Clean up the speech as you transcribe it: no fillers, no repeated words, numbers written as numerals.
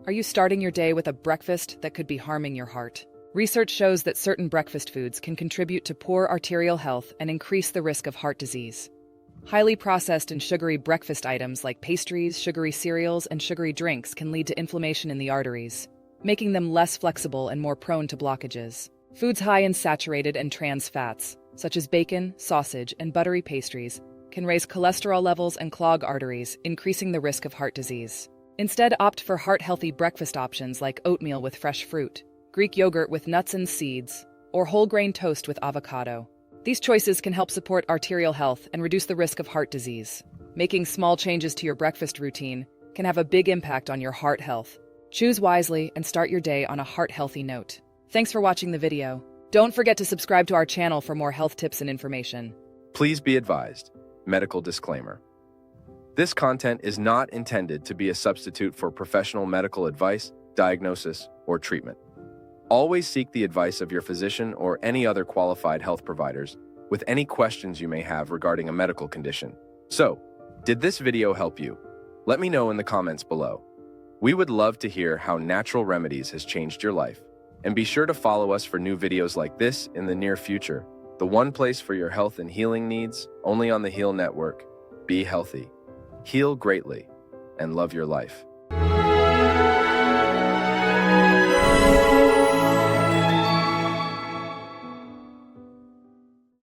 Are you starting your day with a breakfast that could be harming your heart? Research shows that certain breakfast foods can contribute to poor arterial health and increase the risk of heart disease. Highly processed and sugary breakfast items like pastries, sugary cereals, and sugary drinks can lead to inflammation in the arteries, making them less flexible and more prone to blockages. Foods high in saturated and trans fats, such as bacon, sausage, and buttery pastries, can raise cholesterol levels and clog arteries, increasing the risk of heart disease. Instead, opt for heart-healthy breakfast options like oatmeal with fresh fruit, Greek yogurt with nuts and seeds, or whole-grain toast with avocado. These choices can help support arterial health and reduce the risk of heart disease. Making small changes to your breakfast routine can have a big impact on your heart health. Choose wisely and start your day on a heart-healthy note. Thanks for watching the video. Don't forget to subscribe to our channel for more health tips and information. Please be advised. Medical disclaimer. This content is not intended to be a substitute for professional medical advice, diagnosis, or treatment. Always seek the advice of your physician or any other qualified health providers with any questions you may have regarding a medical condition. So, did this video help you? Let me know in the comments below. We would love to hear how natural remedies has changed your life. And be sure to follow us for new videos like this in the near future. The one place for your health and healing needs, only on the Heal Network. Be healthy, heal greatly, and love your life.